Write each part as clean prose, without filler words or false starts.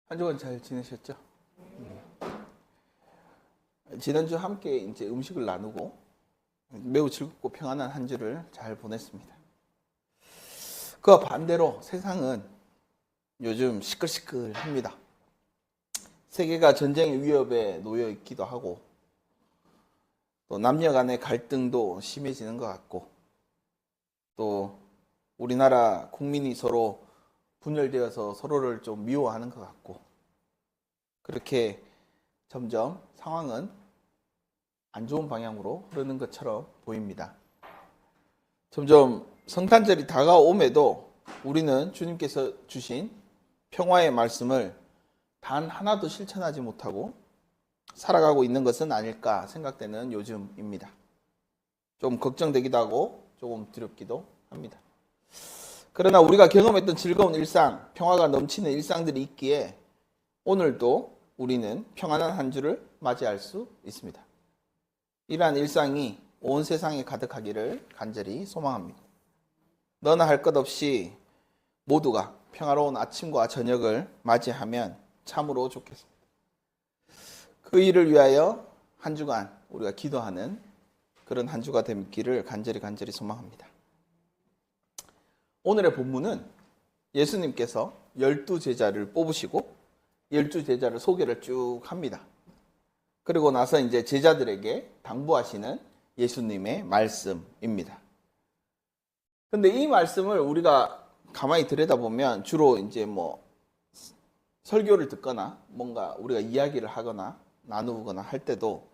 한 주간 잘 지내셨죠? 지난주 함께 이제 음식을 나누고 매우 즐겁고 평안한 한 주를 잘 보냈습니다. 그와 반대로 세상은 요즘 시끌시끌합니다. 세계가 전쟁의 위협에 놓여 있기도 하고 또 남녀 간의 갈등도 심해지는 것 같고 또 우리나라 국민이 서로 분열되어서 서로를 좀 미워하는 것 같고 그렇게 점점 상황은 안 좋은 방향으로 흐르는 것처럼 보입니다. 점점 성탄절이 다가옴에도 우리는 주님께서 주신 평화의 말씀을 단 하나도 실천하지 못하고 살아가고 있는 것은 아닐까 생각되는 요즘입니다. 좀 걱정되기도 하고 조금 두렵기도 합니다. 그러나 우리가 경험했던 즐거운 일상, 평화가 넘치는 일상들이 있기에 오늘도 우리는 평안한 한 주를 맞이할 수 있습니다. 이러한 일상이 온 세상에 가득하기를 간절히 소망합니다. 너나 할 것 없이 모두가 평화로운 아침과 저녁을 맞이하면 참으로 좋겠습니다. 그 일을 위하여 한 주간 우리가 기도하는 그런 한 주가 되기를 간절히 소망합니다. 오늘의 본문은 예수님께서 12제자를 뽑으시고 12제자를 소개를 쭉 합니다. 그리고 나서 이제 제자들에게 당부하시는 예수님의 말씀입니다. 근데 이 말씀을 우리가 가만히 들여다보면 주로 이제 설교를 듣거나 뭔가 우리가 이야기를 하거나 나누거나 할 때도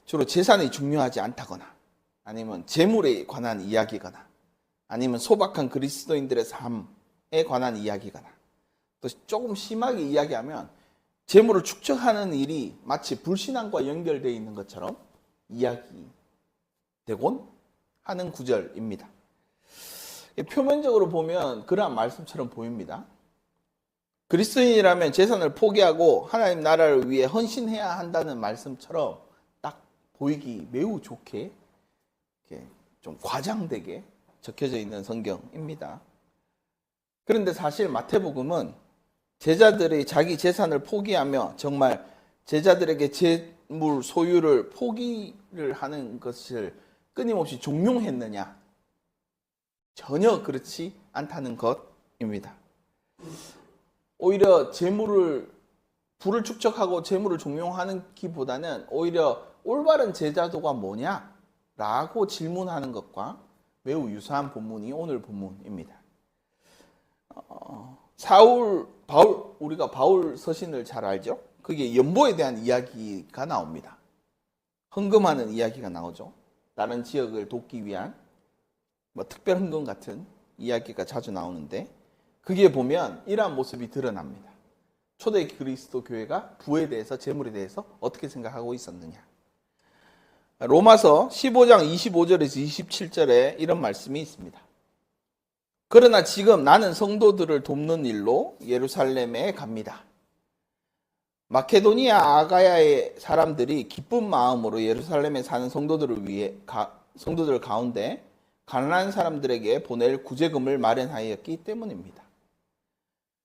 주로 재산이 중요하지 않다거나 아니면 재물에 관한 이야기거나 아니면 소박한 그리스도인들의 삶에 관한 이야기거나 또 조금 심하게 이야기하면 재물을 축적하는 일이 마치 불신앙과 연결되어 있는 것처럼 이야기되곤 하는 구절입니다. 표면적으로 보면 그러한 말씀처럼 보입니다. 그리스도인이라면 재산을 포기하고 하나님 나라를 위해 헌신해야 한다는 말씀처럼 딱 보이기 매우 좋게 좀 과장되게 적혀져 있는 성경입니다. 그런데 사실 마태복음은 제자들이 자기 재산을 포기하며 정말 제자들에게 재물 소유를 포기를 하는 것을 끊임없이 종용했느냐? 전혀 그렇지 않다는 것입니다. 오히려 부를 축적하고 재물을 종용하는 기보다는 오히려 올바른 제자도가 뭐냐라고 질문하는 것과 매우 유사한 본문이 오늘 본문입니다. 우리가 바울 서신을 잘 알죠? 그게 연보에 대한 이야기가 나옵니다. 헌금하는 이야기가 나오죠. 다른 지역을 돕기 위한 특별 헌금 같은 이야기가 자주 나오는데 그게 보면 이러한 모습이 드러납니다. 초대 그리스도 교회가 부에 대해서 재물에 대해서 어떻게 생각하고 있었느냐. 로마서 15장 25절에서 27절에 이런 말씀이 있습니다. 그러나 지금 나는 성도들을 돕는 일로 예루살렘에 갑니다. 마케도니아 아가야의 사람들이 기쁜 마음으로 예루살렘에 사는 성도들 가운데 가난한 사람들에게 보낼 구제금을 마련하였기 때문입니다.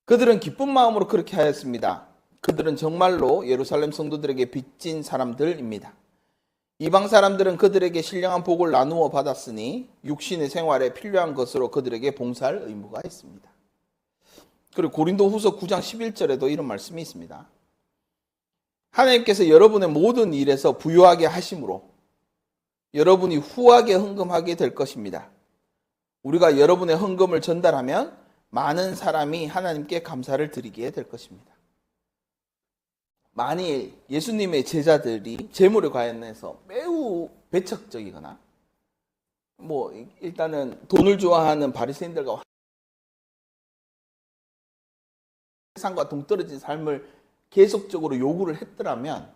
그들은 기쁜 마음으로 그렇게 하였습니다. 그들은 정말로 예루살렘 성도들에게 빚진 사람들입니다. 이방 사람들은 그들에게 신령한 복을 나누어 받았으니 육신의 생활에 필요한 것으로 그들에게 봉사할 의무가 있습니다. 그리고 고린도후서 9장 11절에도 이런 말씀이 있습니다. 하나님께서 여러분의 모든 일에서 부유하게 하심으로 여러분이 후하게 헌금하게 될 것입니다. 우리가 여러분의 헌금을 전달하면 많은 사람이 하나님께 감사를 드리게 될 것입니다. 만일 예수님의 제자들이 재물에 관해서 매우 배척적이거나 일단은 돈을 좋아하는 바리새인들과 세상과 동떨어진 삶을 계속적으로 요구를 했더라면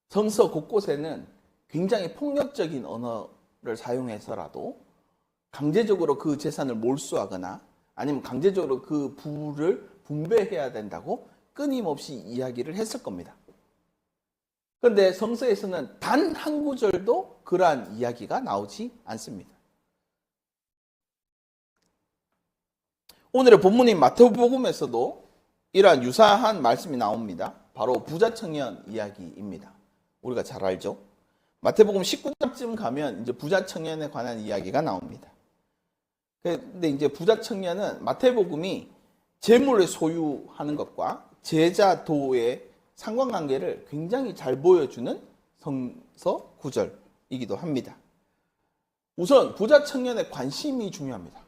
성서 곳곳에는 굉장히 폭력적인 언어를 사용해서라도 강제적으로 그 재산을 몰수하거나 아니면 강제적으로 그 부를 분배해야 된다고 끊임없이 이야기를 했을 겁니다. 그런데 성서에서는 단 한 구절도 그러한 이야기가 나오지 않습니다. 오늘의 본문인 마태복음에서도 이러한 유사한 말씀이 나옵니다. 바로 부자 청년 이야기입니다. 우리가 잘 알죠? 마태복음 19장쯤 가면 이제 부자 청년에 관한 이야기가 나옵니다. 근데 이제 부자 청년은 마태복음이 재물을 소유하는 것과 제자도의 상관관계를 굉장히 잘 보여주는 성서 구절이기도 합니다. 우선 부자 청년의 관심이 중요합니다.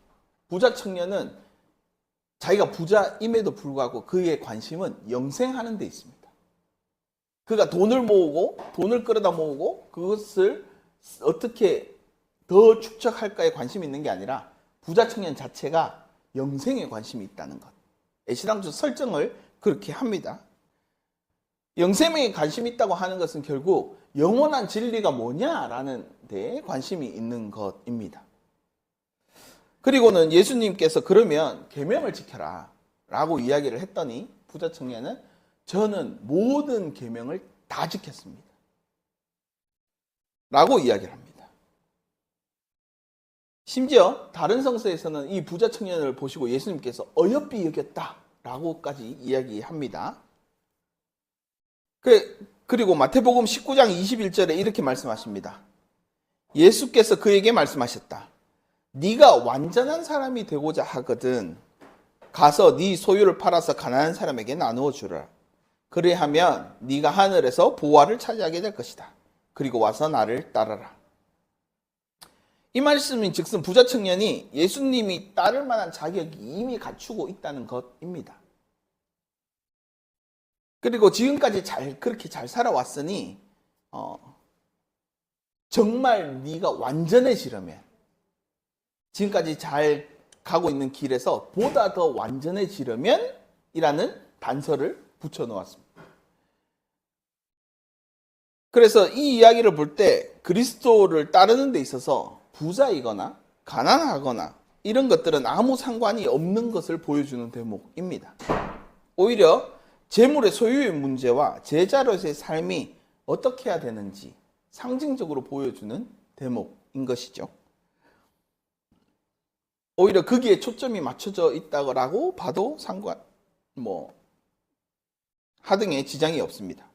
부자 청년은 자기가 부자임에도 불구하고 그의 관심은 영생하는 데 있습니다. 그가 돈을 모으고 돈을 끌어다 모으고 그것을 어떻게 더 축적할까에 관심이 있는 게 아니라 부자 청년 자체가 영생에 관심이 있다는 것. 애시당초 설정을 그렇게 합니다. 영생에 관심이 있다고 하는 것은 결국 영원한 진리가 뭐냐라는 데에 관심이 있는 것입니다. 그리고는 예수님께서 그러면 계명을 지켜라 라고 이야기를 했더니 부자 청년은 저는 모든 계명을 다 지켰습니다 라고 이야기를 합니다. 심지어 다른 성서에서는 이 부자 청년을 보시고 예수님께서 어여삐 여겼다 라고까지 이야기합니다. 그리고 마태복음 19장 21절에 이렇게 말씀하십니다. 예수께서 그에게 말씀하셨다. 네가 완전한 사람이 되고자 하거든 가서 네 소유를 팔아서 가난한 사람에게 나누어 주라. 그래야하면 네가 하늘에서 보화를 차지하게 될 것이다. 그리고 와서 나를 따르라. 이 말씀인 즉슨 부자 청년이 예수님이 따를 만한 자격이 이미 갖추고 있다는 것입니다. 그리고 지금까지 그렇게 잘 살아왔으니 정말 네가 완전해지려면 지금까지 잘 가고 있는 길에서 보다 더 완전해지려면 이라는 단서를 붙여 놓았습니다. 그래서 이 이야기를 볼 때 그리스도를 따르는 데 있어서 부자이거나 가난하거나 이런 것들은 아무 상관이 없는 것을 보여주는 대목입니다. 오히려 재물의 소유의 문제와 제자로서의 삶이 어떻게 해야 되는지 상징적으로 보여주는 대목인 것이죠. 오히려 거기에 초점이 맞춰져 있다고 봐도 하등의 지장이 없습니다.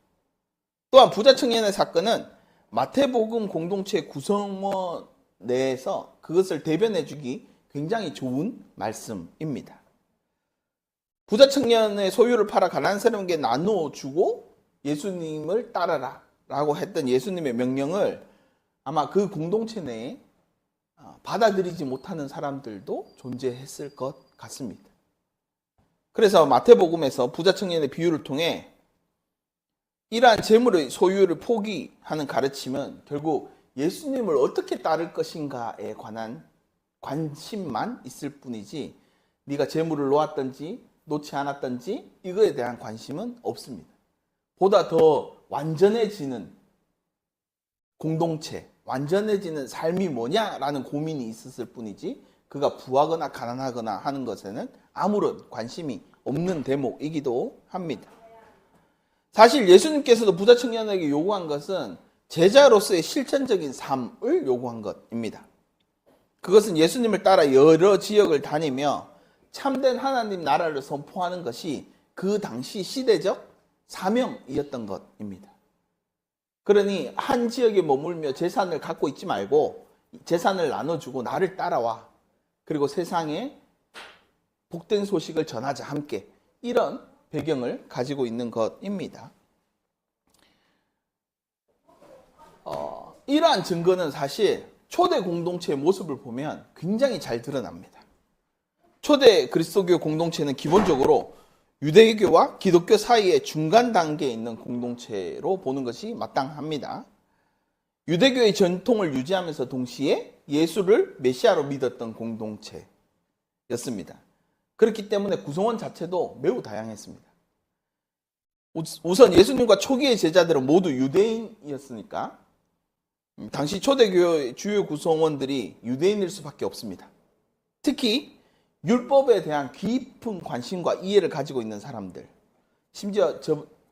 또한 부자 청년의 사건은 마태복음 공동체 구성원 내에서 그것을 대변해주기 굉장히 좋은 말씀입니다. 부자 청년의 소유를 팔아 가난한 사람에게 나누어 주고 예수님을 따라라 라고 했던 예수님의 명령을 아마 그 공동체 내에 받아들이지 못하는 사람들도 존재했을 것 같습니다. 그래서 마태복음에서 부자 청년의 비유를 통해 이러한 재물의 소유를 포기하는 가르침은 결국 예수님을 어떻게 따를 것인가에 관한 관심만 있을 뿐이지 네가 재물을 놓았든지 놓지 않았든지 이거에 대한 관심은 없습니다. 보다 더 완전해지는 공동체, 완전해지는 삶이 뭐냐라는 고민이 있었을 뿐이지 그가 부하거나 가난하거나 하는 것에는 아무런 관심이 없는 대목이기도 합니다. 사실 예수님께서도 부자 청년에게 요구한 것은 제자로서의 실천적인 삶을 요구한 것입니다. 그것은 예수님을 따라 여러 지역을 다니며 참된 하나님 나라를 선포하는 것이 그 당시 시대적 사명이었던 것입니다. 그러니 한 지역에 머물며 재산을 갖고 있지 말고 재산을 나눠주고 나를 따라와. 그리고 세상에 복된 소식을 전하자 함께. 이런 배경을 가지고 있는 것입니다. 이러한 증거는 사실 초대 공동체의 모습을 보면 굉장히 잘 드러납니다. 초대 그리스도교 공동체는 기본적으로 유대교와 기독교 사이의 중간 단계에 있는 공동체로 보는 것이 마땅합니다. 유대교의 전통을 유지하면서 동시에 예수를 메시아로 믿었던 공동체였습니다. 그렇기 때문에 구성원 자체도 매우 다양했습니다. 우선 예수님과 초기의 제자들은 모두 유대인이었으니까 당시 초대교회의 주요 구성원들이 유대인일 수밖에 없습니다. 특히 율법에 대한 깊은 관심과 이해를 가지고 있는 사람들, 심지어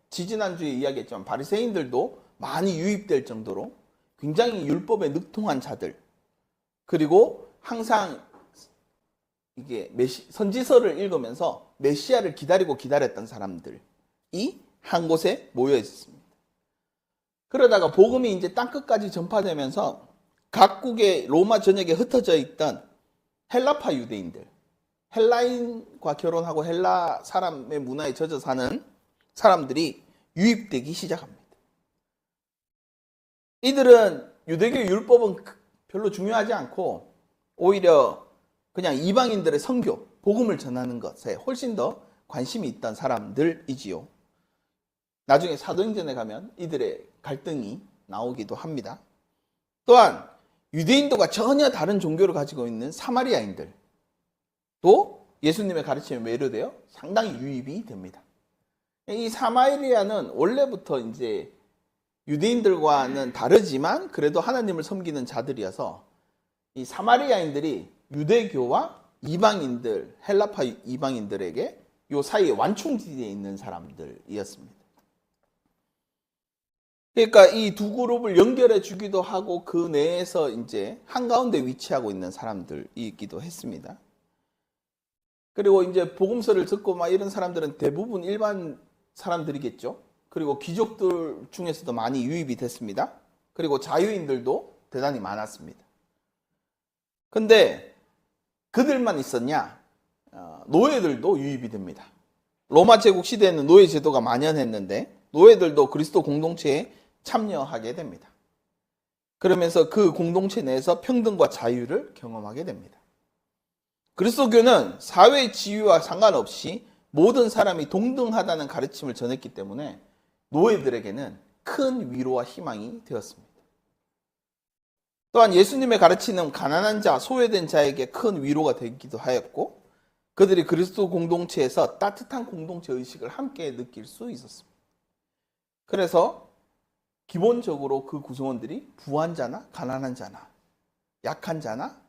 지지난주에 이야기했지만 바리새인들도 많이 유입될 정도로 굉장히 율법에 능통한 자들, 그리고 항상 이게 선지서를 읽으면서 메시아를 기다렸던 사람들이 한 곳에 모여 있었습니다. 그러다가 복음이 이제 땅끝까지 전파되면서 각국의 로마 전역에 흩어져 있던 헬라파 유대인들, 헬라인과 결혼하고 헬라 사람의 문화에 젖어 사는 사람들이 유입되기 시작합니다. 이들은 유대교 율법은 별로 중요하지 않고 오히려 그냥 이방인들의 선교, 복음을 전하는 것에 훨씬 더 관심이 있던 사람들이지요. 나중에 사도행전에 가면 이들의 갈등이 나오기도 합니다. 또한 유대인들과 전혀 다른 종교를 가지고 있는 사마리아인들도 예수님의 가르침에 매료되어 상당히 유입이 됩니다. 이 사마리아는 원래부터 이제 유대인들과는 다르지만 그래도 하나님을 섬기는 자들이어서 이 사마리아인들이 유대교와 이방인들, 헬라파 이방인들에게 요 사이에 완충지대에 있는 사람들이었습니다. 그러니까 이 두 그룹을 연결해 주기도 하고 그 내에서 이제 한가운데 위치하고 있는 사람들이기도 했습니다. 그리고 이제 복음서를 듣고 막 이런 사람들은 대부분 일반 사람들이겠죠. 그리고 귀족들 중에서도 많이 유입이 됐습니다. 그리고 자유인들도 대단히 많았습니다. 근데 그들만 있었냐? 노예들도 유입이 됩니다. 로마 제국 시대에는 노예 제도가 만연했는데 노예들도 그리스도 공동체에 참여하게 됩니다. 그러면서 그 공동체 내에서 평등과 자유를 경험하게 됩니다. 그리스도교는 사회의 지위와 상관없이 모든 사람이 동등하다는 가르침을 전했기 때문에 노예들에게는 큰 위로와 희망이 되었습니다. 또한 예수님의 가르치는 가난한 자, 소외된 자에게 큰 위로가 되기도 하였고 그들이 그리스도 공동체에서 따뜻한 공동체 의식을 함께 느낄 수 있었습니다. 그래서 기본적으로 그 구성원들이 부한 자나 가난한 자나 약한 자나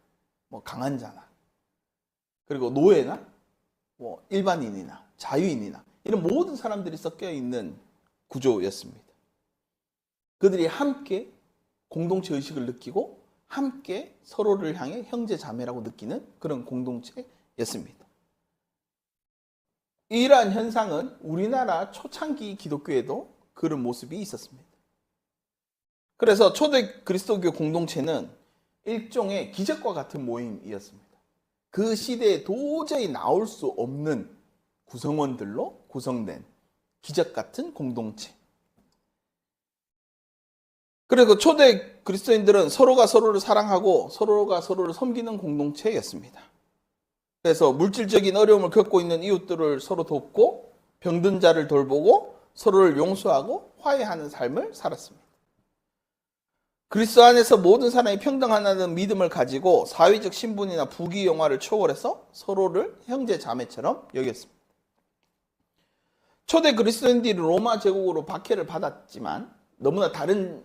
강한 자나 그리고 노예나 일반인이나 자유인이나 이런 모든 사람들이 섞여 있는 구조였습니다. 그들이 함께 공동체 의식을 느끼고 함께 서로를 향해 형제 자매라고 느끼는 그런 공동체였습니다. 이러한 현상은 우리나라 초창기 기독교에도 그런 모습이 있었습니다. 그래서 초대 그리스도교 공동체는 일종의 기적과 같은 모임이었습니다. 그 시대에 도저히 나올 수 없는 구성원들로 구성된 기적 같은 공동체. 그리고 초대 그리스도인들은 서로가 서로를 사랑하고 서로가 서로를 섬기는 공동체였습니다. 그래서 물질적인 어려움을 겪고 있는 이웃들을 서로 돕고 병든 자를 돌보고 서로를 용서하고 화해하는 삶을 살았습니다. 그리스도 안에서 모든 사람이 평등하다는 믿음을 가지고 사회적 신분이나 부귀 영화를 초월해서 서로를 형제 자매처럼 여겼습니다. 초대 그리스도인들이 로마 제국으로 박해를 받았지만 너무나 다른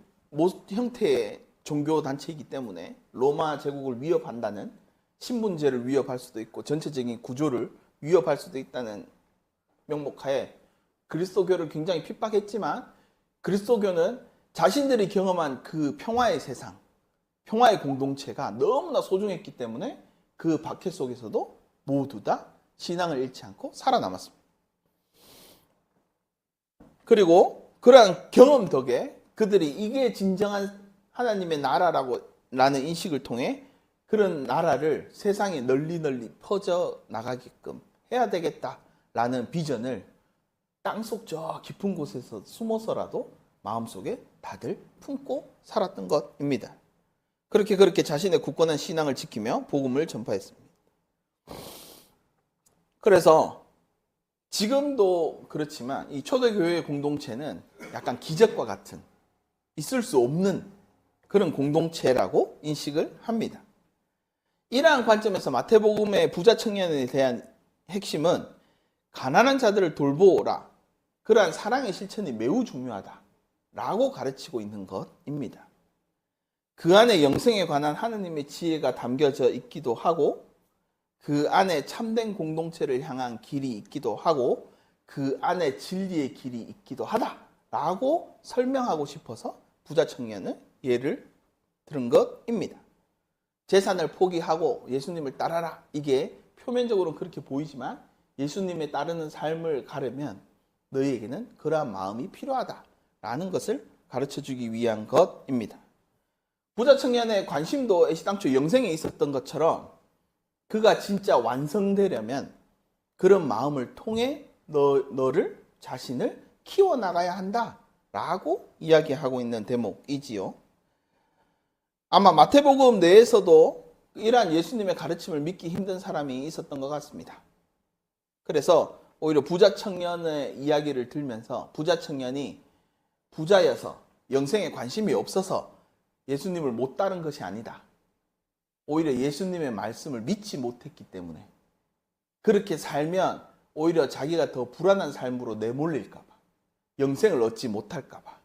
형태의 종교 단체이기 때문에 로마 제국을 위협한다는 신분제를 위협할 수도 있고 전체적인 구조를 위협할 수도 있다는 명목하에 그리스도교를 굉장히 핍박했지만 그리스도교는 자신들이 경험한 그 평화의 세상, 평화의 공동체가 너무나 소중했기 때문에 그 박해 속에서도 모두 다 신앙을 잃지 않고 살아남았습니다. 그리고 그러한 경험 덕에 그들이 이게 진정한 하나님의 나라라는 인식을 통해 그런 나라를 세상에 널리 퍼져 나가게끔 해야 되겠다라는 비전을 땅속 저 깊은 곳에서 숨어서라도 마음속에 다들 품고 살았던 것입니다. 그렇게 자신의 굳건한 신앙을 지키며 복음을 전파했습니다. 그래서 지금도 그렇지만 이 초대교회 공동체는 약간 기적과 같은 있을 수 없는 그런 공동체라고 인식을 합니다. 이러한 관점에서 마태복음의 부자 청년에 대한 핵심은 가난한 자들을 돌보라. 그러한 사랑의 실천이 매우 중요하다라고 가르치고 있는 것입니다. 그 안에 영생에 관한 하느님의 지혜가 담겨져 있기도 하고 그 안에 참된 공동체를 향한 길이 있기도 하고 그 안에 진리의 길이 있기도 하다라고 설명하고 싶어서 부자 청년을 예를 들은 것입니다. 재산을 포기하고 예수님을 따라라. 이게 표면적으로는 그렇게 보이지만 예수님에 따르는 삶을 가려면 너희에게는 그러한 마음이 필요하다라는 것을 가르쳐주기 위한 것입니다. 부자 청년의 관심도 애시당초 영생에 있었던 것처럼 그가 진짜 완성되려면 그런 마음을 통해 너를 자신을 키워나가야 한다라고 이야기하고 있는 대목이지요. 아마 마태복음 내에서도 이러한 예수님의 가르침을 믿기 힘든 사람이 있었던 것 같습니다. 그래서 오히려 부자 청년의 이야기를 들면서 부자 청년이 부자여서 영생에 관심이 없어서 예수님을 못 따른 것이 아니다. 오히려 예수님의 말씀을 믿지 못했기 때문에 그렇게 살면 오히려 자기가 더 불안한 삶으로 내몰릴까 봐, 영생을 얻지 못할까 봐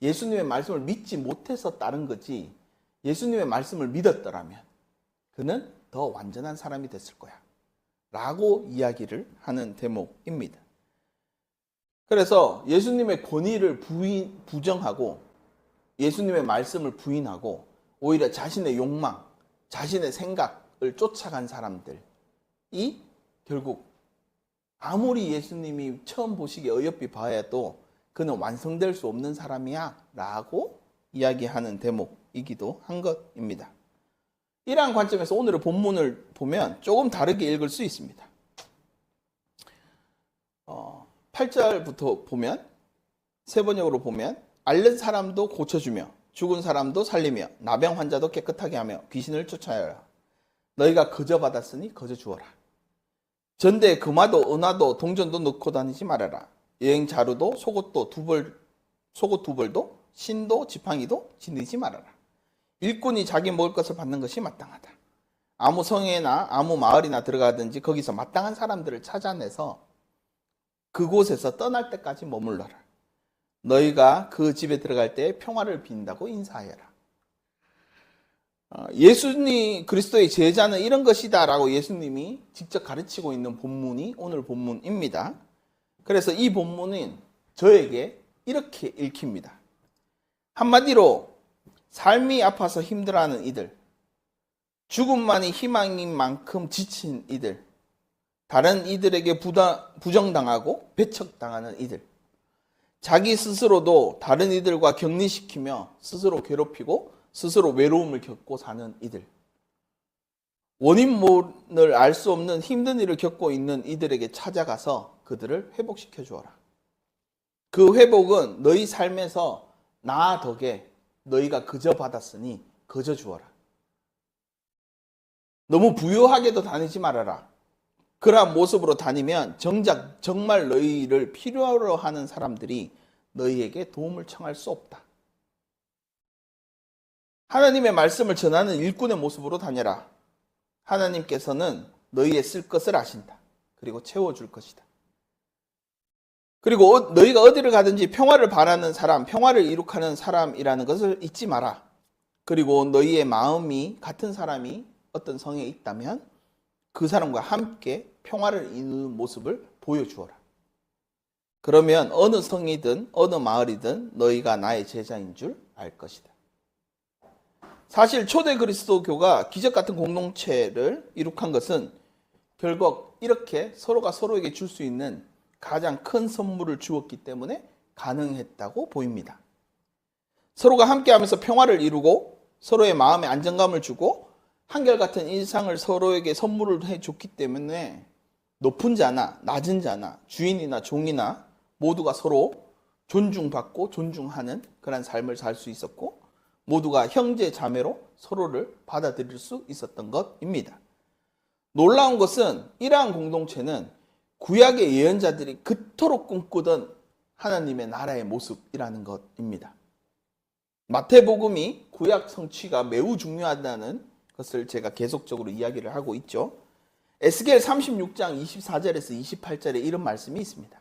예수님의 말씀을 믿지 못해서 따른 거지, 예수님의 말씀을 믿었더라면 그는 더 완전한 사람이 됐을 거야 라고 이야기를 하는 대목입니다. 그래서 예수님의 권위를 부정하고 예수님의 말씀을 부인하고 오히려 자신의 욕망, 자신의 생각을 쫓아간 사람들이 결국 아무리 예수님이 처음 보시기에 어여삐 봐야도 그는 완성될 수 없는 사람이야 라고 이야기하는 대목이기도 한 것입니다. 이러한 관점에서 오늘의 본문을 보면 조금 다르게 읽을 수 있습니다. 8절부터 보면, 세 번역으로 보면, 앓는 사람도 고쳐주며 죽은 사람도 살리며 나병 환자도 깨끗하게 하며 귀신을 쫓아내라. 너희가 거저 받았으니 거저 주어라. 전대에 금화도 은화도 동전도 넣고 다니지 말아라. 여행 자루도 속옷 두 벌도 신도 지팡이도 지니지 말아라. 일꾼이 자기 먹을 것을 받는 것이 마땅하다. 아무 성에나 아무 마을이나 들어가든지 거기서 마땅한 사람들을 찾아내서 그곳에서 떠날 때까지 머물러라. 너희가 그 집에 들어갈 때 평화를 빈다고 인사하여라. 예수님 그리스도의 제자는 이런 것이다 라고 예수님이 직접 가르치고 있는 본문이 오늘 본문입니다. 그래서 이 본문은 저에게 이렇게 읽힙니다. 한마디로 삶이 아파서 힘들어하는 이들, 죽음만이 희망인 만큼 지친 이들, 다른 이들에게 부정당하고 배척당하는 이들, 자기 스스로도 다른 이들과 격리시키며 스스로 괴롭히고 스스로 외로움을 겪고 사는 이들, 원인을 알 수 없는 힘든 일을 겪고 있는 이들에게 찾아가서 그들을 회복시켜 주어라. 그 회복은 너희 삶에서 나 덕에 너희가 그저 받았으니 그저 주어라. 너무 부유하게도 다니지 말아라. 그러한 모습으로 다니면 정작 정말 너희를 필요로 하는 사람들이 너희에게 도움을 청할 수 없다. 하나님의 말씀을 전하는 일꾼의 모습으로 다녀라. 하나님께서는 너희의 쓸 것을 아신다. 그리고 채워줄 것이다. 그리고 너희가 어디를 가든지 평화를 바라는 사람, 평화를 이룩하는 사람이라는 것을 잊지 마라. 그리고 너희의 마음이 같은 사람이 어떤 성에 있다면 그 사람과 함께 평화를 이루는 모습을 보여주어라. 그러면 어느 성이든 어느 마을이든 너희가 나의 제자인 줄 알 것이다. 사실 초대 그리스도교가 기적 같은 공동체를 이룩한 것은 결국 이렇게 서로가 서로에게 줄 수 있는 가장 큰 선물을 주었기 때문에 가능했다고 보입니다. 서로가 함께하면서 평화를 이루고 서로의 마음에 안정감을 주고 한결같은 일상을 서로에게 선물을 해줬기 때문에 높은 자나 낮은 자나 주인이나 종이나 모두가 서로 존중받고 존중하는 그런 삶을 살 수 있었고 모두가 형제 자매로 서로를 받아들일 수 있었던 것입니다. 놀라운 것은 이러한 공동체는 구약의 예언자들이 그토록 꿈꾸던 하나님의 나라의 모습이라는 것입니다. 마태복음이 구약 성취가 매우 중요하다는 것을 제가 계속적으로 이야기를 하고 있죠. 에스겔 36장 24절에서 28절에 이런 말씀이 있습니다.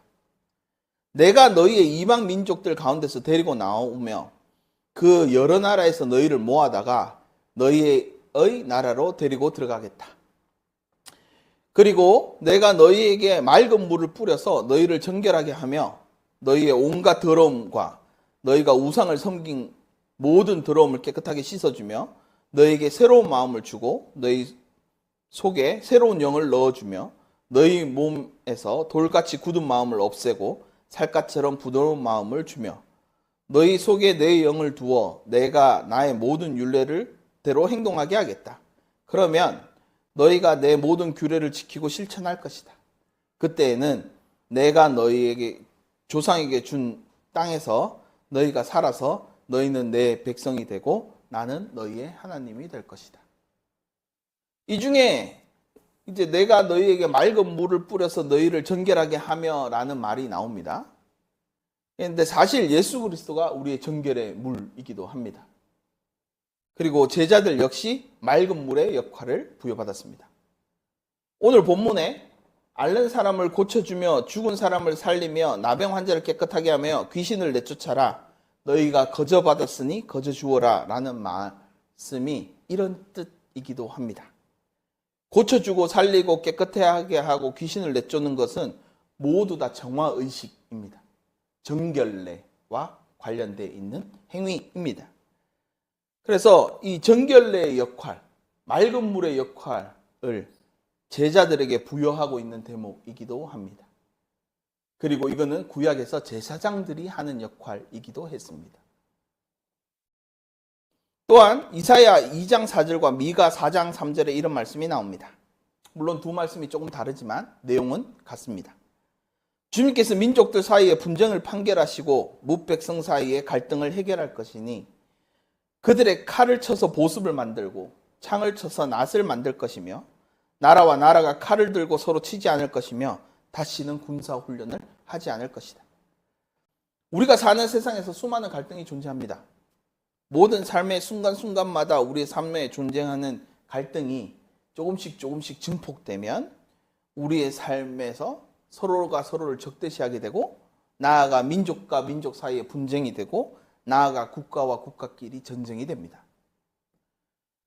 내가 너희의 이방 민족들 가운데서 데리고 나오며 그 여러 나라에서 너희를 모아다가 너희의 나라로 데리고 들어가겠다. 그리고 내가 너희에게 맑은 물을 뿌려서 너희를 정결하게 하며 너희의 온갖 더러움과 너희가 우상을 섬긴 모든 더러움을 깨끗하게 씻어주며 너희에게 새로운 마음을 주고 너희 속에 새로운 영을 넣어주며 너희 몸에서 돌같이 굳은 마음을 없애고 살갗처럼 부드러운 마음을 주며 너희 속에 내 영을 두어 내가 나의 모든 율례를 대로 행동하게 하겠다. 그러면 너희가 내 모든 규례를 지키고 실천할 것이다. 그때에는 내가 너희에게 조상에게 준 땅에서 너희가 살아서 너희는 내 백성이 되고 나는 너희의 하나님이 될 것이다. 이 중에 이제 내가 너희에게 맑은 물을 뿌려서 너희를 정결하게 하며 라는 말이 나옵니다. 그런데 사실 예수 그리스도가 우리의 정결의 물이기도 합니다. 그리고 제자들 역시 맑은 물의 역할을 부여받았습니다. 오늘 본문에 앓는 사람을 고쳐주며 죽은 사람을 살리며 나병 환자를 깨끗하게 하며 귀신을 내쫓아라. 너희가 거저 받았으니 거저 주어라 라는 말씀이 이런 뜻이기도 합니다. 고쳐주고 살리고 깨끗하게 하고 귀신을 내쫓는 것은 모두 다 정화의식입니다. 정결례와 관련되어 있는 행위입니다. 그래서 이 정결례의 역할, 맑은 물의 역할을 제자들에게 부여하고 있는 대목이기도 합니다. 그리고 이거는 구약에서 제사장들이 하는 역할이기도 했습니다. 또한 이사야 2장 4절과 미가 4장 3절에 이런 말씀이 나옵니다. 물론 두 말씀이 조금 다르지만 내용은 같습니다. 주님께서 민족들 사이에 분쟁을 판결하시고 뭇백성 사이에 갈등을 해결할 것이니 그들의 칼을 쳐서 보습을 만들고 창을 쳐서 낫을 만들 것이며 나라와 나라가 칼을 들고 서로 치지 않을 것이며 다시는 군사훈련을 하지 않을 것이다. 우리가 사는 세상에서 수많은 갈등이 존재합니다. 모든 삶의 순간순간마다 우리의 삶에 존재하는 갈등이 조금씩 증폭되면 우리의 삶에서 서로가 서로를 적대시하게 되고 나아가 민족과 민족 사이에 분쟁이 되고 나아가 국가와 국가끼리 전쟁이 됩니다.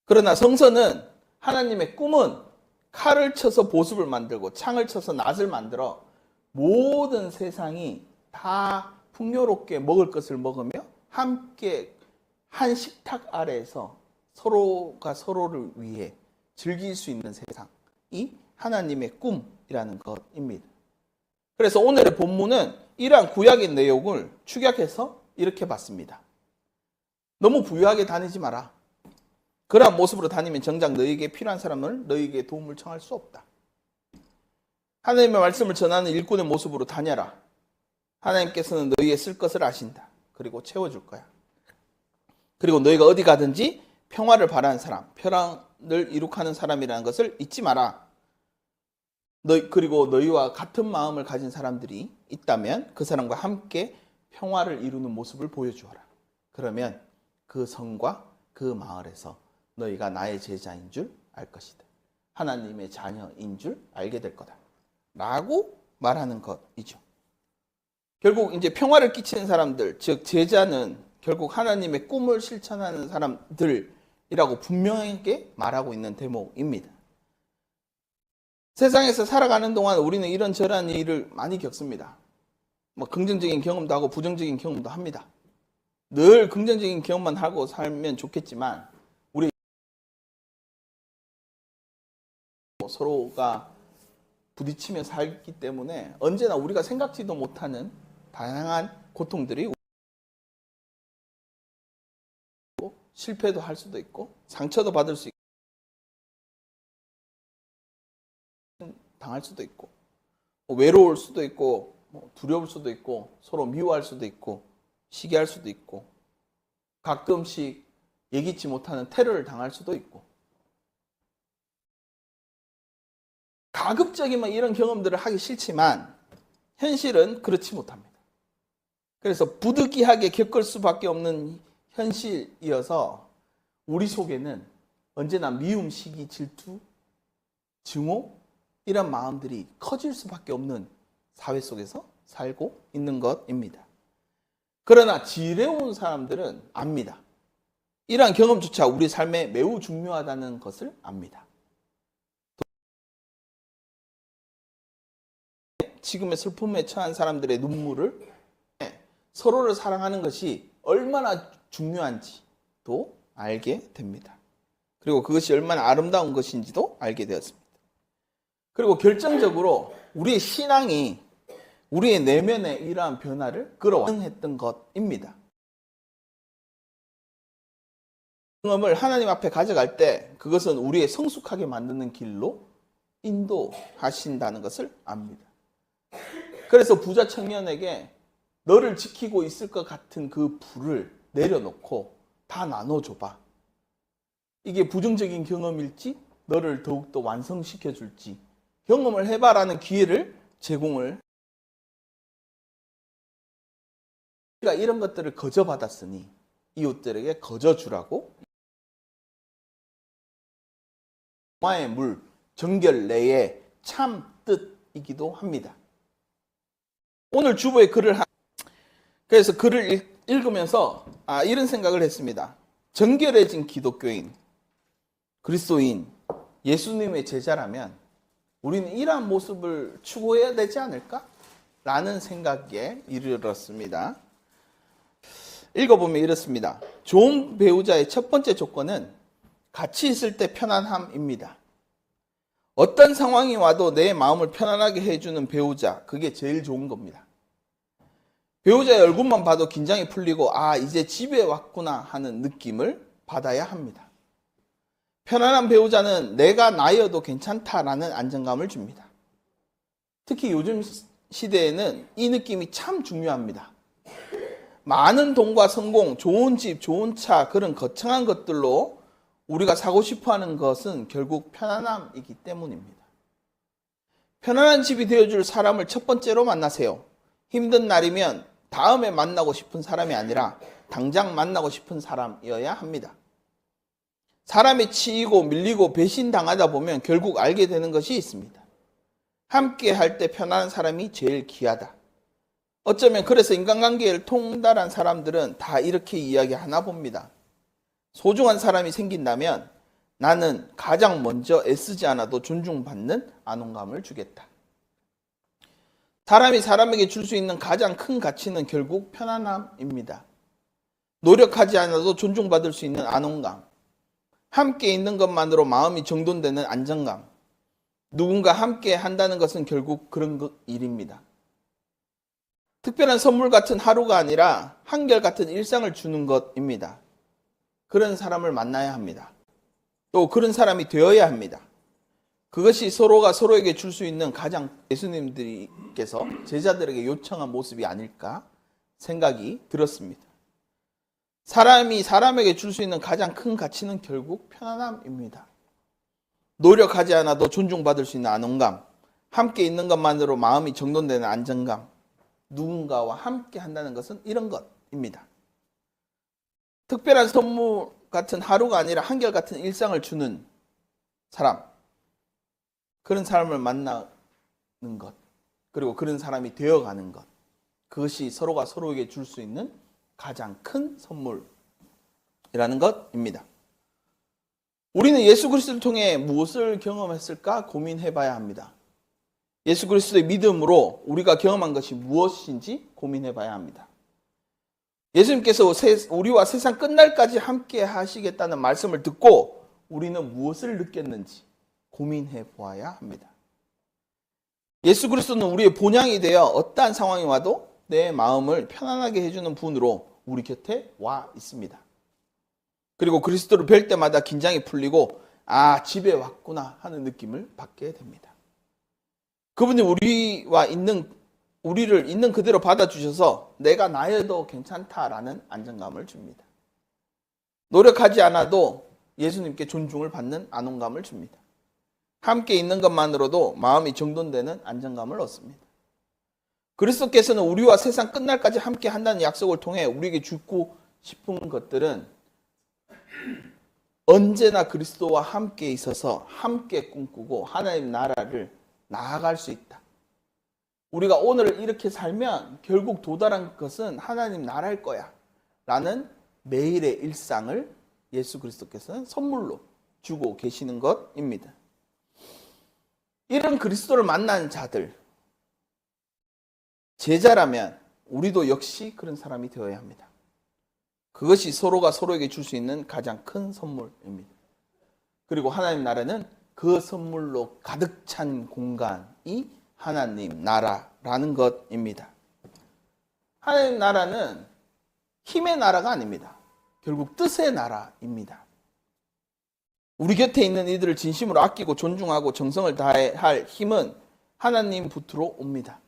그러나 성서는 하나님의 꿈은 칼을 쳐서 보습을 만들고 창을 쳐서 낫을 만들어 모든 세상이 다 풍요롭게 먹을 것을 먹으며 함께 한 식탁 아래에서 서로가 서로를 위해 즐길 수 있는 세상이 하나님의 꿈이라는 것입니다. 그래서 오늘의 본문은 이러한 구약의 내용을 축약해서 이렇게 봤습니다. 너무 부유하게 다니지 마라. 그러한 모습으로 다니면 정작 너희에게 필요한 사람을 너희에게 도움을 청할 수 없다. 하나님의 말씀을 전하는 일꾼의 모습으로 다녀라. 하나님께서는 너희의 쓸 것을 아신다. 그리고 채워줄 거야. 그리고 너희가 어디 가든지 평화를 바라는 사람, 평안을 이룩하는 사람이라는 것을 잊지 마라. 그리고 너희와 같은 마음을 가진 사람들이 있다면 그 사람과 함께 평화를 이루는 모습을 보여주어라. 그러면 그 성과 그 마을에서 너희가 나의 제자인 줄 알 것이다. 하나님의 자녀인 줄 알게 될 거다. 라고 말하는 것이죠. 결국 이제 평화를 끼치는 사람들, 즉 제자는 결국 하나님의 꿈을 실천하는 사람들이라고 분명하게 말하고 있는 대목입니다. 세상에서 살아가는 동안 우리는 이런저런 일을 많이 겪습니다. 긍정적인 경험도 하고 부정적인 경험도 합니다. 늘 긍정적인 경험만 하고 살면 좋겠지만 우리 서로가 부딪히며 살기 때문에 언제나 우리가 생각지도 못하는 다양한 고통들이 실패도 할 수도 있고 상처도 받을 수 있고 당할 수도 있고 외로울 수도 있고 두려울 수도 있고 서로 미워할 수도 있고 시기할 수도 있고 가끔씩 예기치 못하는 테러를 당할 수도 있고 가급적이면 이런 경험들을 하기 싫지만 현실은 그렇지 못합니다. 그래서 부득이하게 겪을 수밖에 없는 현실이어서 우리 속에는 언제나 미움, 시기, 질투, 증오 이런 마음들이 커질 수밖에 없는 사회 속에서 살고 있는 것입니다. 그러나 지혜로운 사람들은 압니다. 이러한 경험조차 우리 삶에 매우 중요하다는 것을 압니다. 지금의 슬픔에 처한 사람들의 눈물을 서로를 사랑하는 것이 얼마나 중요한지도 알게 됩니다. 그리고 그것이 얼마나 아름다운 것인지도 알게 되었습니다. 그리고 결정적으로 우리의 신앙이 우리의 내면에 이러한 변화를 끌어왔던 것입니다. 경험을 하나님 앞에 가져갈 때 그것은 우리의 성숙하게 만드는 길로 인도하신다는 것을 압니다. 그래서 부자 청년에게 너를 지키고 있을 것 같은 그 불을 내려놓고 다 나눠줘봐. 이게 부정적인 경험일지 너를 더욱더 완성시켜 줄지 경험을 해봐라는 기회를 제공을. 우리가 이런 것들을 거저받았으니 이웃들에게 거저주라고. 동화의 물, 정결 내의 참 뜻이기도 합니다. 오늘 주보의 그래서 글을 읽으면서 이런 생각을 했습니다. 정결해진 기독교인, 그리스도인, 예수님의 제자라면 우리는 이러한 모습을 추구해야 되지 않을까? 라는 생각에 이르렀습니다. 읽어보면 이렇습니다. 좋은 배우자의 첫 번째 조건은 같이 있을 때 편안함입니다. 어떤 상황이 와도 내 마음을 편안하게 해주는 배우자, 그게 제일 좋은 겁니다. 배우자의 얼굴만 봐도 긴장이 풀리고 이제 집에 왔구나 하는 느낌을 받아야 합니다. 편안한 배우자는 내가 나여도 괜찮다라는 안정감을 줍니다. 특히 요즘 시대에는 이 느낌이 참 중요합니다. 많은 돈과 성공, 좋은 집, 좋은 차, 그런 거창한 것들로 우리가 사고 싶어하는 것은 결국 편안함이기 때문입니다. 편안한 집이 되어줄 사람을 첫 번째로 만나세요. 힘든 날이면 다음에 만나고 싶은 사람이 아니라 당장 만나고 싶은 사람이어야 합니다. 사람이 치이고 밀리고 배신당하다 보면 결국 알게 되는 것이 있습니다. 함께 할 때 편안한 사람이 제일 귀하다. 어쩌면 그래서 인간관계를 통달한 사람들은 다 이렇게 이야기하나 봅니다. 소중한 사람이 생긴다면 나는 가장 먼저 애쓰지 않아도 존중받는 안온감을 주겠다. 사람이 사람에게 줄 수 있는 가장 큰 가치는 결국 편안함입니다. 노력하지 않아도 존중받을 수 있는 안온감, 함께 있는 것만으로 마음이 정돈되는 안정감, 누군가 함께 한다는 것은 결국 그런 일입니다. 특별한 선물 같은 하루가 아니라 한결같은 일상을 주는 것입니다. 그런 사람을 만나야 합니다. 또 그런 사람이 되어야 합니다. 그것이 서로가 서로에게 줄 수 있는 가장 예수님들께서 제자들에게 요청한 모습이 아닐까 생각이 들었습니다. 사람이 사람에게 줄 수 있는 가장 큰 가치는 결국 편안함입니다. 노력하지 않아도 존중받을 수 있는 안온감, 함께 있는 것만으로 마음이 정돈되는 안정감, 누군가와 함께 한다는 것은 이런 것입니다. 특별한 선물 같은 하루가 아니라 한결같은 일상을 주는 사람, 그런 사람을 만나는 것, 그리고 그런 사람이 되어가는 것, 그것이 서로가 서로에게 줄 수 있는 가장 큰 선물이라는 것입니다. 우리는 예수 그리스도를 통해 무엇을 경험했을까 고민해 봐야 합니다. 예수 그리스도의 믿음으로 우리가 경험한 것이 무엇인지 고민해 봐야 합니다. 예수님께서 우리와 세상 끝날까지 함께 하시겠다는 말씀을 듣고 우리는 무엇을 느꼈는지 고민해 보아야 합니다. 예수 그리스도는 우리의 본향이 되어 어떠한 상황이 와도 내 마음을 편안하게 해주는 분으로 우리 곁에 와 있습니다. 그리고 그리스도를 뵐 때마다 긴장이 풀리고 집에 왔구나 하는 느낌을 받게 됩니다. 그분이 우리를 있는 그대로 받아주셔서 내가 나여도 괜찮다라는 안정감을 줍니다. 노력하지 않아도 예수님께 존중을 받는 안온감을 줍니다. 함께 있는 것만으로도 마음이 정돈되는 안정감을 얻습니다. 그리스도께서는 우리와 세상 끝날까지 함께 한다는 약속을 통해 우리에게 주고 싶은 것들은 언제나 그리스도와 함께 있어서 함께 꿈꾸고 하나님 나라를 나아갈 수 있다. 우리가 오늘 이렇게 살면 결국 도달한 것은 하나님 나라일 거야 라는 매일의 일상을 예수 그리스도께서는 선물로 주고 계시는 것입니다. 이런 그리스도를 만난 자들, 제자라면 우리도 역시 그런 사람이 되어야 합니다. 그것이 서로가 서로에게 줄 수 있는 가장 큰 선물입니다. 그리고 하나님 나라는 그 선물로 가득 찬 공간이 하나님 나라라는 것입니다. 하나님 나라는 힘의 나라가 아닙니다. 결국 뜻의 나라입니다. 우리 곁에 있는 이들을 진심으로 아끼고 존중하고 정성을 다해야 할 힘은 하나님부터로 옵니다.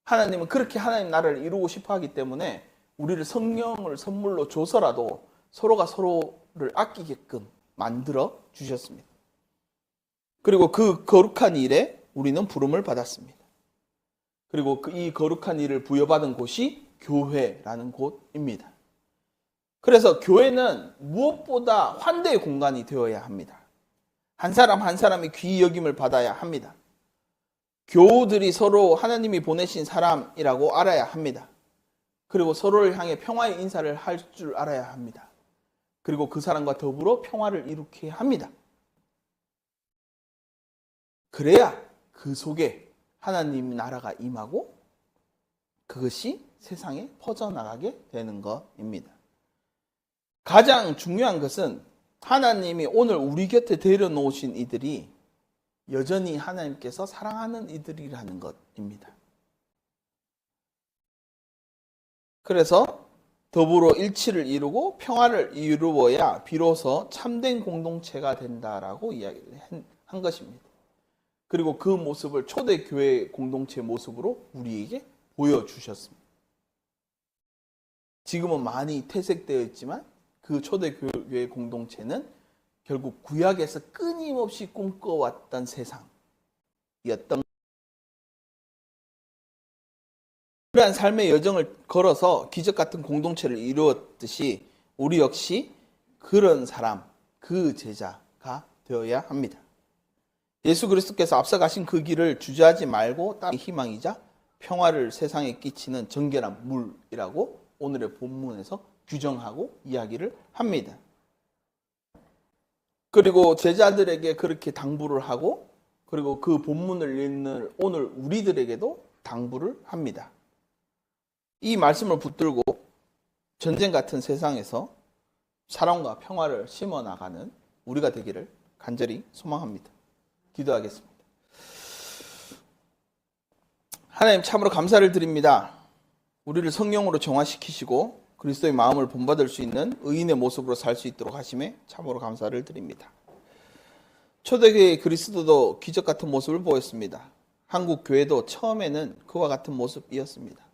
하나님은 그렇게 하나님 나라를 이루고 싶어 하기 때문에 우리를 성령을 선물로 줘서라도 서로가 서로를 아끼게끔 만들어 주셨습니다. 그리고 그 거룩한 일에 우리는 부름을 받았습니다. 그리고 이 거룩한 일을 부여받은 곳이 교회라는 곳입니다. 그래서 교회는 무엇보다 환대의 공간이 되어야 합니다. 한 사람 한 사람이 귀히 여김을 받아야 합니다. 교우들이 서로 하나님이 보내신 사람이라고 알아야 합니다. 그리고 서로를 향해 평화의 인사를 할 줄 알아야 합니다. 그리고 그 사람과 더불어 평화를 이루게 합니다. 그래야 그 속에 하나님 나라가 임하고 그것이 세상에 퍼져나가게 되는 것입니다. 가장 중요한 것은 하나님이 오늘 우리 곁에 데려놓으신 이들이 여전히 하나님께서 사랑하는 이들이라는 것입니다. 그래서 더불어 일치를 이루고 평화를 이루어야 비로소 참된 공동체가 된다라고 이야기를 한 것입니다. 그리고 그 모습을 초대교회 공동체 모습으로 우리에게 보여주셨습니다. 지금은 많이 퇴색되어 있지만 그 초대교회 공동체는 결국 구약에서 끊임없이 꿈꿔왔던 세상이었던 그러한 삶의 여정을 걸어서 기적 같은 공동체를 이루었듯이 우리 역시 그런 사람, 그 제자가 되어야 합니다. 예수 그리스도께서 앞서가신 그 길을 주저하지 말고 따르는 희망이자 평화를 세상에 끼치는 정결한 물이라고 오늘의 본문에서 규정하고 이야기를 합니다. 그리고 제자들에게 그렇게 당부를 하고 그리고 그 본문을 읽는 오늘 우리들에게도 당부를 합니다. 이 말씀을 붙들고 전쟁 같은 세상에서 사랑과 평화를 심어나가는 우리가 되기를 간절히 소망합니다. 기도하겠습니다. 하나님 참으로 감사를 드립니다. 우리를 성령으로 정화시키시고 그리스도의 마음을 본받을 수 있는 의인의 모습으로 살 수 있도록 하심에 참으로 감사를 드립니다. 초대교회의 그리스도도 기적 같은 모습을 보였습니다. 한국 교회도 처음에는 그와 같은 모습이었습니다.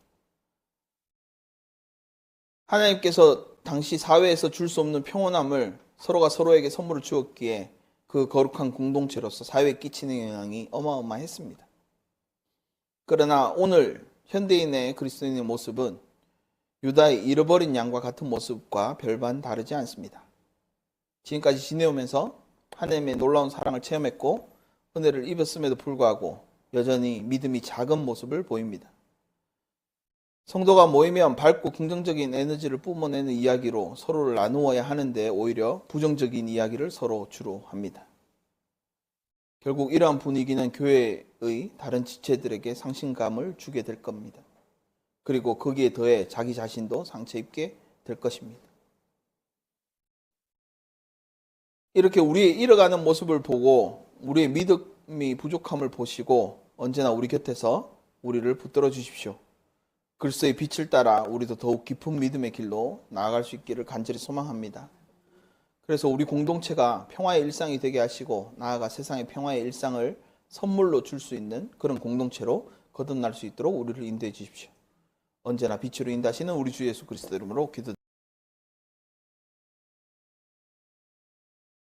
하나님께서 당시 사회에서 줄 수 없는 평온함을 서로가 서로에게 선물을 주었기에 그 거룩한 공동체로서 사회에 끼치는 영향이 어마어마했습니다. 그러나 오늘 현대인의 그리스도인의 모습은 유다의 잃어버린 양과 같은 모습과 별반 다르지 않습니다. 지금까지 지내오면서 하나님의 놀라운 사랑을 체험했고 은혜를 입었음에도 불구하고 여전히 믿음이 작은 모습을 보입니다. 성도가 모이면 밝고 긍정적인 에너지를 뿜어내는 이야기로 서로를 나누어야 하는데 오히려 부정적인 이야기를 서로 주로 합니다. 결국 이러한 분위기는 교회의 다른 지체들에게 상실감을 주게 될 겁니다. 그리고 거기에 더해 자기 자신도 상처 입게 될 것입니다. 이렇게 우리의 잃어가는 모습을 보고 우리의 믿음이 부족함을 보시고 언제나 우리 곁에서 우리를 붙들어 주십시오. 그리스도의 빛을 따라 우리도 더욱 깊은 믿음의 길로 나아갈 수 있기를 간절히 소망합니다. 그래서 우리 공동체가 평화의 일상이 되게 하시고 나아가 세상의 평화의 일상을 선물로 줄 수 있는 그런 공동체로 거듭날 수 있도록 우리를 인도해 주십시오. 언제나 빛으로 인도하시는 우리 주 예수 그리스도 이름으로 기도드립니다.